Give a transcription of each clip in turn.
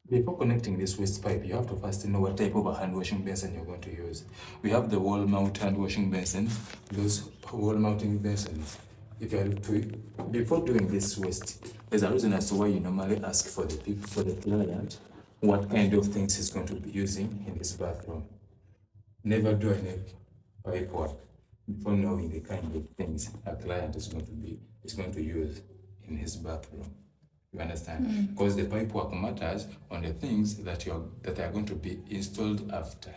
Before connecting this waste pipe, you have to first know what type of a hand washing basin you're going to use. We have the wall mount hand washing basin, those wall mounting basins. If you are to, before doing this waste, there's a reason as to why you normally ask for the client what kind of things he's going to be using in his bathroom. Never do any pipe work before knowing the kind of things a client is going to use in his bathroom. You understand? Because the pipe work matters on the things that are going to be installed after.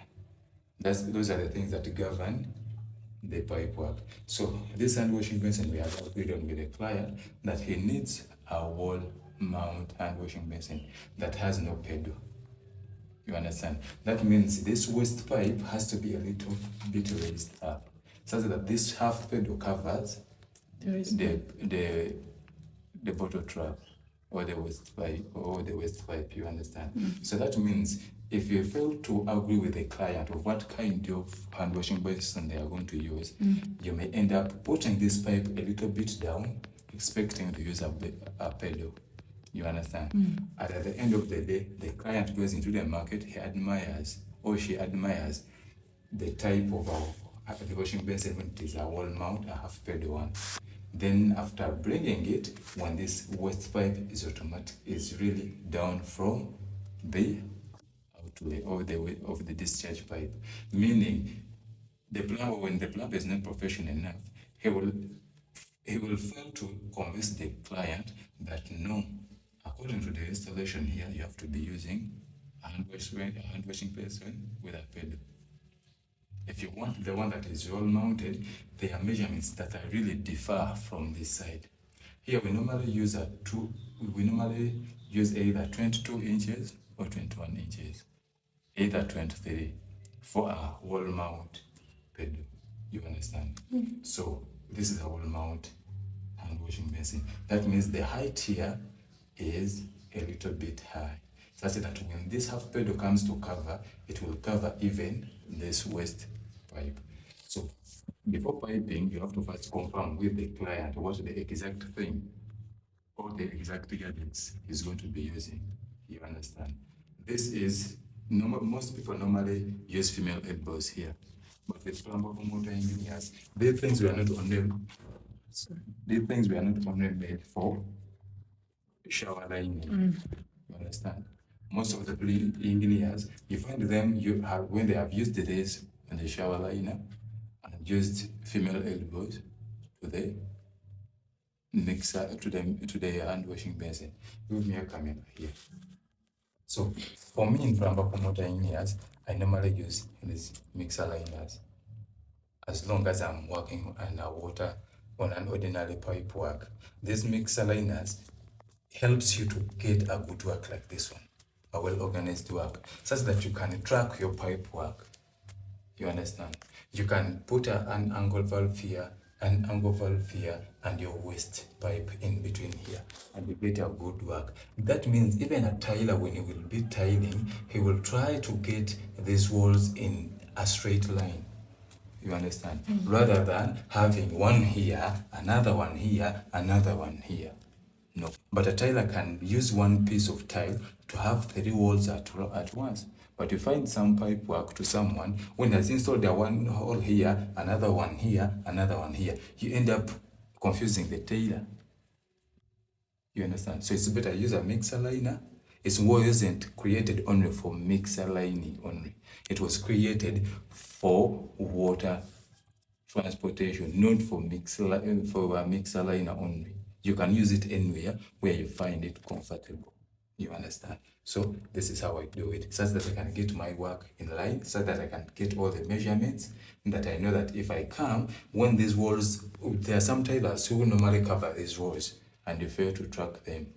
Those are the things that govern the pipe work. So this hand washing basin, we have agreed on with the client that he needs a wall mount hand washing basin that has no pedal. You understand? That means this waste pipe has to be a little bit raised up, such that this half pedal covers the bottle trap or the waste pipe. You understand? So that means if you fail to agree with the client of what kind of hand washing basin they are going to use, you may end up putting this pipe a little bit down, expecting to use a pedal. You understand? And at the end of the day, the client goes into the market, he admires or she admires the type of the washing basin when it is a wall mount, a half pedal one. Then after bringing it, when this waste pipe is really down from the outlet or the discharge pipe, meaning the plumber, when the plumber is not professional enough, he will fail to convince the client that no, according to the installation here, you have to be using a hand washing basin with a pedal. If you want the one that is wall mounted, there are measurements that are really differ from this side. Here we normally use either 22 inches or 21 inches, either 23 for a wall mount pedal. You understand? So this is a wall mount hand washing basin. That means the height here is a little bit high, such that when this half pedal comes to cover, it will cover even this waste pipe. So before piping, you have to first confirm with the client what the exact thing or the exact gadgets he's going to be using. You understand? This is most people normally use female elbows here, but with plumber motor engineers, these things were not only made for shower lining. You understand? Most of the engineers, you find them when they have used this on the shower liner and used female elbows to the mixer to the hand washing basin. Give me a camera here. So for me in plumber motor engineers, I normally use these mixer liners as long as I'm working on an ordinary pipe work. These mixer liners helps you to get a good work like this one, a well-organized work, such that you can track your pipe work. You understand? You can put an angle valve here, an angle valve here, and your waste pipe in between here, and you get a good work. That means even a tiler, when he will be tiling, he will try to get these walls in a straight line. You understand? Rather than having one here, another one here, another one here. No, but a tiler can use one piece of tile to have 3 walls at once. But you find some pipe work to someone, when has installed a one hole here, another one here, another one here, you end up confusing the tailor. You understand? So it's better use a mixer liner. It wasn't created only for mixer lining only. It was created for water transportation, not for a mixer liner only. You can use it anywhere where you find it comfortable. You understand? So this is how I do it, such that I can get my work in line, so that I can get all the measurements, that I know that if I come, when these walls, there are some tailors who normally cover these walls and you fail to track them.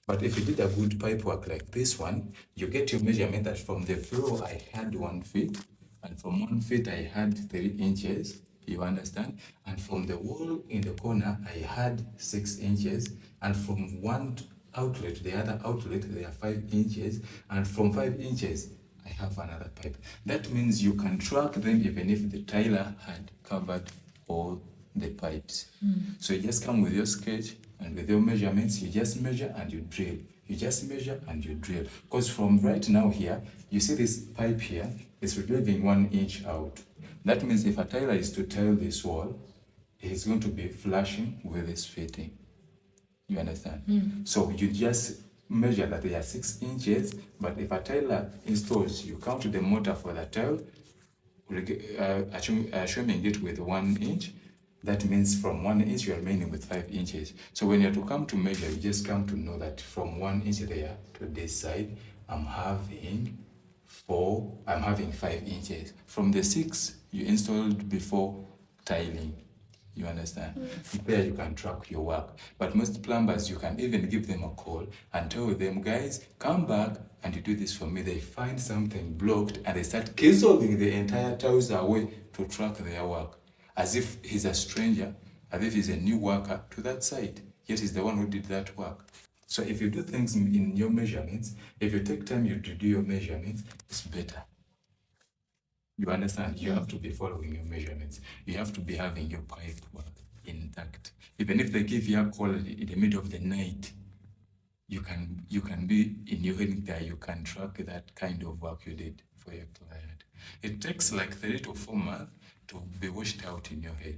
But if you did a good pipe work like this one, you get your measurement that from the floor I had 1 foot, and from 1 foot I had 3 inches. You understand? And from the wall in the corner, I had 6 inches. And from one outlet to the other outlet, there are 5 inches. And from 5 inches, I have another pipe. That means you can track them even if the tiler had covered all the pipes. So you just come with your sketch and with your measurements, you just measure and you drill. You just measure and you drill. Because from right now here, you see this pipe here is leaving 1 inch out. That means if a tiler is to tile this wall, he's going to be flashing with this fitting. You understand? So you just measure that they are 6 inches, but if a tiler installs, you count the motor for the tile, assuming it with 1 inch, that means from 1 inch you are remaining with 5 inches. So when you have to come to measure, you just come to know that from 1 inch there to this side, I'm having 5 inches. From the 6 you installed before tiling. You understand? There you can track your work. But most plumbers, you can even give them a call and tell them, guys, come back and you do this for me. They find something blocked and they start canceling the entire tiles away to track their work. As if he's a stranger, as if he's a new worker to that site. Yet he's the one who did that work. So if you do things in your measurements, if you take time to do your measurements, it's better. You understand? You have to be following your measurements. You have to be having your pipe work intact. Even if they give you a call in the middle of the night, you can be in your head there. You can track that kind of work you did for your client. It takes like 3 to 4 months to be washed out in your head.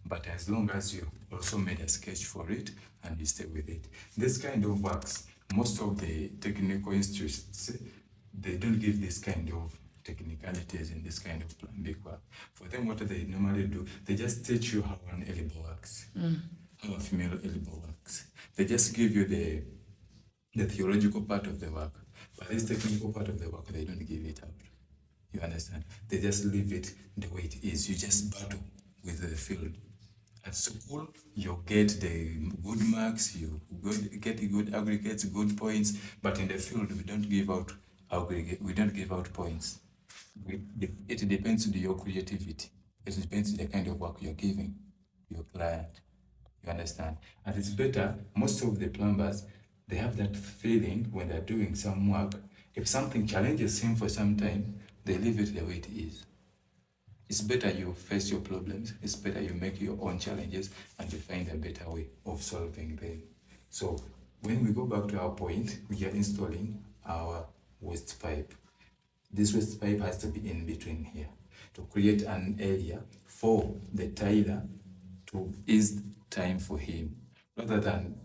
But as long as you also made a sketch for it and you stay with it. This kind of works, most of the technical institutes, they don't give this kind of technicalities in this kind of plumbing work. For them, what they normally do, they just teach you how an elbow works, how a female elbow works. They just give you the theological part of the work, but this technical part of the work, they don't give it out. You understand? They just leave it the way it is. You just battle with the field. At school, you get the good marks, you get good aggregates, good points, but in the field, we don't give out aggregate, we don't give out points. It depends on your creativity. It depends on the kind of work you're giving your client. You understand? And it's better, most of the plumbers, they have that feeling when they're doing some work. If something challenges him for some time, they leave it the way it is. It's better you face your problems. It's better you make your own challenges and you find a better way of solving them. So when we go back to our point, we are installing our waste pipe. This waste pipe has to be in between here to create an area for the tiler to ease time for him, rather than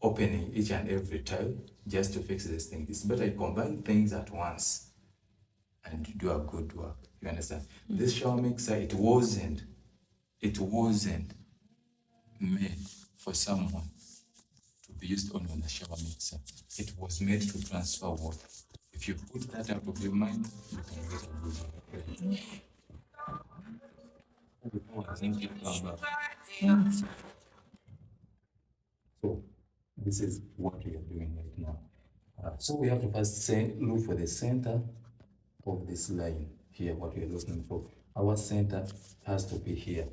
opening each and every tile just to fix this thing. It's better you combine things at once and do a good work. You understand? This shower mixer, it wasn't made for someone to be used only on a shower mixer. It was made to transfer water. If you put that out of your mind, you can get a good work. So this is what we are doing right now. So we have to first look for the center of this line here, what we are looking for. Our center has to be here.